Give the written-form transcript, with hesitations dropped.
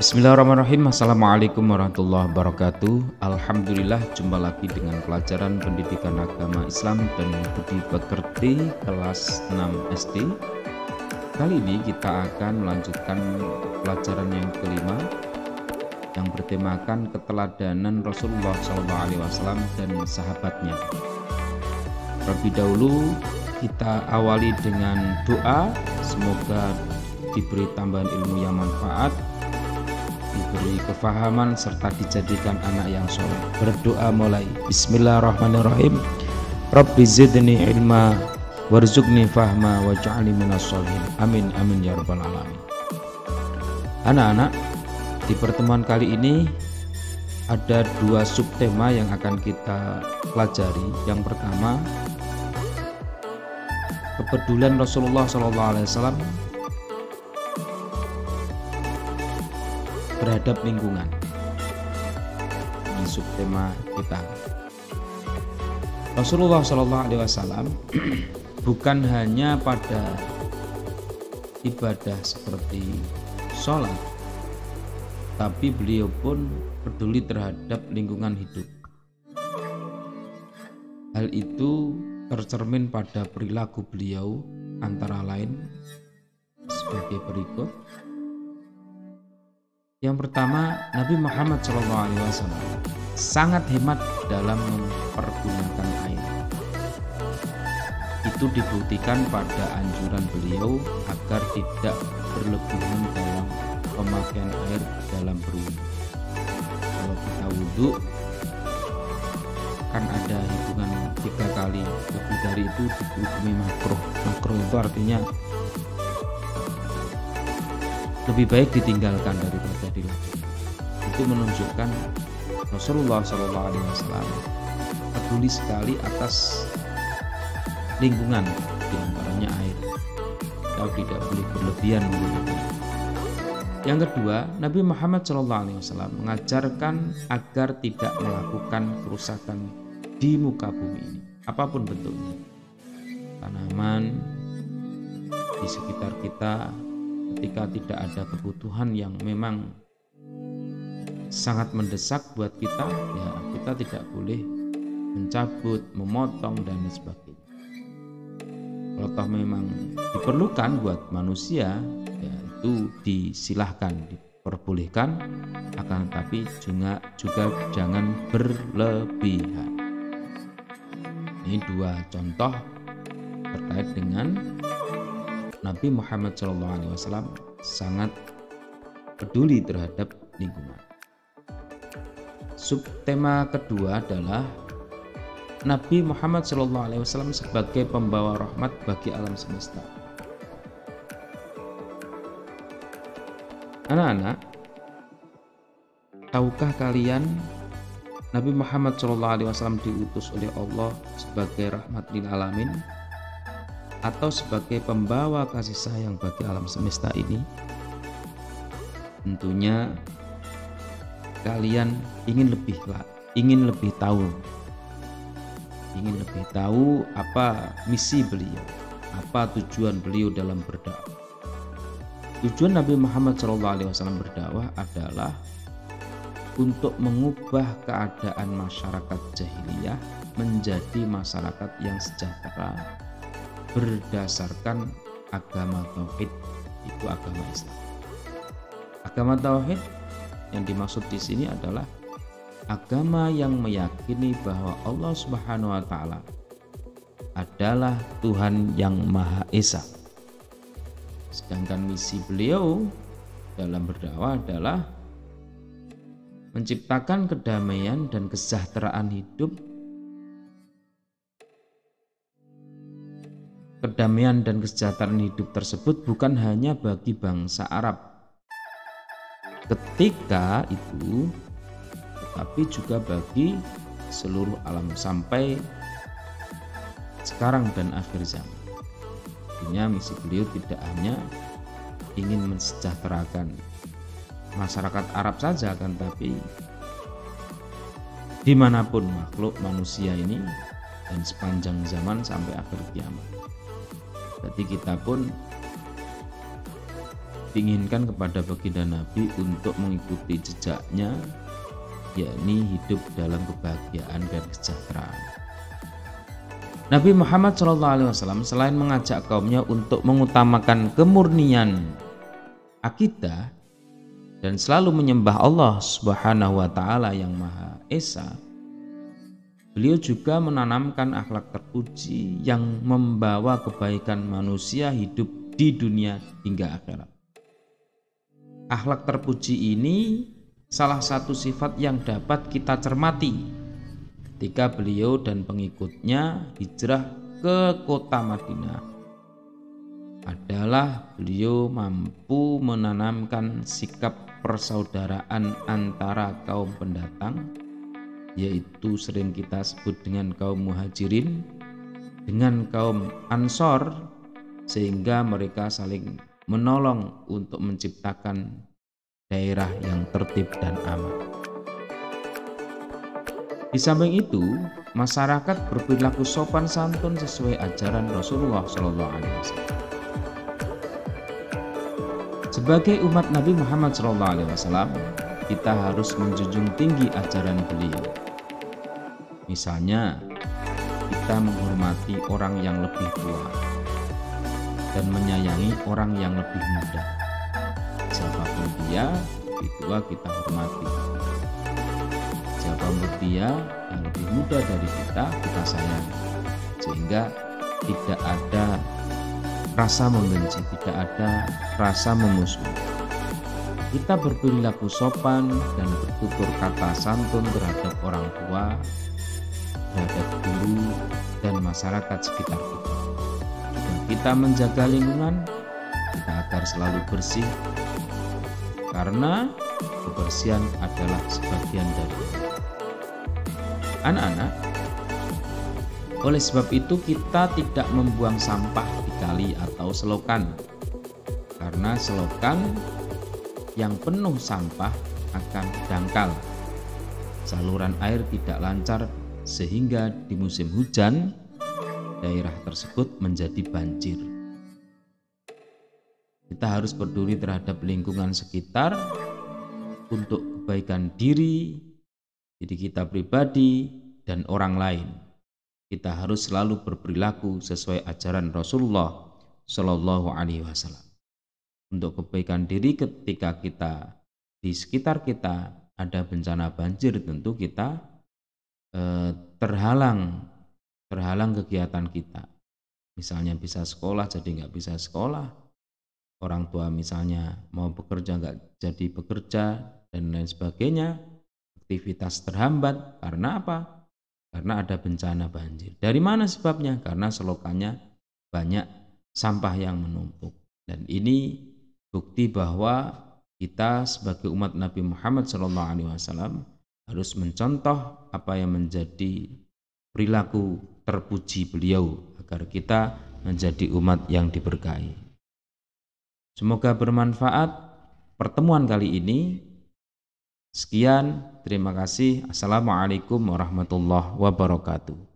Bismillahirrahmanirrahim. Assalamualaikum warahmatullahi wabarakatuh. Alhamdulillah, jumpa lagi dengan pelajaran pendidikan agama Islam dan budi pekerti kelas 6 SD. Kali ini kita akan melanjutkan pelajaran yang kelima yang bertemakan keteladanan Rasulullah SAW dan sahabatnya. Terlebih dahulu kita awali dengan doa, semoga diberi tambahan ilmu yang manfaat, diberi kefahaman serta dijadikan anak yang soleh. Berdoa mulai. Bismillahirrahmanirrahim. Rabbi zidni ilma warzuqni fahma waj'alni minas sholihin. Amin amin ya rabbal alamin. Anak-anak, di pertemuan kali ini ada dua subtema yang akan kita pelajari. Yang pertama, kepedulian Rasulullah SAW terhadap lingkungan. Ini subtema kita. Rasulullah SAW bukan hanya pada ibadah seperti sholat, tapi beliau pun peduli terhadap lingkungan hidup. Hal itu tercermin pada perilaku beliau, antara lain sebagai berikut. Yang pertama, Nabi Muhammad SAW sangat hemat dalam mempergunakan air. Itu dibuktikan pada anjuran beliau agar tidak berlebihan dalam pemakaian air dalam berwudu. Kalau kita wudu kan ada hitungan 3 kali, lebih dari itu dihukumi makruh. Makruh itu artinya lebih baik ditinggalkan daripada dilakukan. Itu menunjukkan Rasulullah SAW peduli sekali atas lingkungan, diantaranya air. Kita tidak boleh berlebihan menggunakan. Yang kedua, Nabi Muhammad SAW mengajarkan agar tidak melakukan kerusakan di muka bumi ini, apapun bentuknya. Tanaman di sekitar kita, ketika tidak ada kebutuhan yang memang sangat mendesak buat kita, ya kita tidak boleh mencabut, memotong dan sebagainya. Kalau toh memang diperlukan buat manusia, ya itu disilahkan, diperbolehkan, akan tetapi juga jangan berlebihan. Ini dua contoh terkait dengan Nabi Muhammad SAW sangat peduli terhadap lingkungan. Subtema kedua adalah Nabi Muhammad SAW sebagai pembawa rahmat bagi alam semesta. Anak-anak, tahukah kalian Nabi Muhammad SAW diutus oleh Allah sebagai rahmat lil alamin, atau sebagai pembawa kasih sayang bagi alam semesta ini? Tentunya kalian ingin lebih tahu apa misi beliau, apa tujuan beliau dalam berdakwah. Tujuan Nabi Muhammad SAW berdakwah adalah untuk mengubah keadaan masyarakat jahiliyah menjadi masyarakat yang sejahtera berdasarkan agama tauhid, itu agama Islam. Agama tauhid yang dimaksud di sini adalah agama yang meyakini bahwa Allah Subhanahu wa taala adalah Tuhan yang Maha Esa. Sedangkan misi beliau dalam berdakwah adalah menciptakan kedamaian dan kesejahteraan hidup. Kedamaian dan kesejahteraan hidup tersebut bukan hanya bagi bangsa Arab ketika itu, tetapi juga bagi seluruh alam sampai sekarang dan akhir zaman. Artinya misi beliau tidak hanya ingin mensejahterakan masyarakat Arab saja, kan, tapi dimanapun makhluk manusia ini dan sepanjang zaman sampai akhir kiamat. Berarti kita pun diinginkan kepada baginda Nabi untuk mengikuti jejaknya, yakni hidup dalam kebahagiaan dan kesejahteraan. Nabi Muhammad SAW selain mengajak kaumnya untuk mengutamakan kemurnian akidah dan selalu menyembah Allah Subhanahu wa Ta'ala yang Maha Esa, beliau juga menanamkan akhlak terpuji yang membawa kebaikan manusia hidup di dunia hingga akhirat. Akhlak terpuji ini salah satu sifat yang dapat kita cermati ketika beliau dan pengikutnya hijrah ke kota Madinah. Adalah beliau mampu menanamkan sikap persaudaraan antara kaum pendatang, yaitu sering kita sebut dengan kaum muhajirin, dengan kaum ansor, sehingga mereka saling menolong untuk menciptakan daerah yang tertib dan aman. Di samping itu, masyarakat berperilaku sopan santun sesuai ajaran Rasulullah SAW. Sebagai umat Nabi Muhammad SAW, kita harus menjunjung tinggi ajaran beliau. Misalnya, kita menghormati orang yang lebih tua dan menyayangi orang yang lebih muda. Siapapun dia, lebih tua kita hormati. Siapapun dia yang lebih muda dari kita sayangi. Sehingga tidak ada rasa membenci, tidak ada rasa memusuhi. Kita berperilaku sopan dan bertutur kata santun terhadap orang tua, terhadap guru, dan masyarakat sekitar kita. Dan kita menjaga lingkungan kita agar selalu bersih, karena kebersihan adalah sebagian dari anak-anak. Oleh sebab itu kita tidak membuang sampah di kali atau selokan, karena selokan yang penuh sampah akan dangkal. Saluran air tidak lancar sehingga di musim hujan daerah tersebut menjadi banjir. Kita harus peduli terhadap lingkungan sekitar untuk kebaikan diri kita pribadi dan orang lain. Kita harus selalu berperilaku sesuai ajaran Rasulullah Shallallahu Alaihi Wasallam. Untuk kebaikan diri, ketika kita di sekitar kita ada bencana banjir, tentu kita terhalang kegiatan kita. Misalnya bisa sekolah jadi nggak bisa sekolah, orang tua misalnya mau bekerja nggak jadi bekerja, dan lain sebagainya. Aktivitas terhambat karena apa? Karena ada bencana banjir. Dari mana sebabnya? Karena selokannya banyak sampah yang menumpuk. Dan ini bukti bahwa kita sebagai umat Nabi Muhammad SAW harus mencontoh apa yang menjadi perilaku terpuji beliau agar kita menjadi umat yang diberkahi. Semoga bermanfaat pertemuan kali ini. Sekian, terima kasih. Assalamualaikum warahmatullahi wabarakatuh.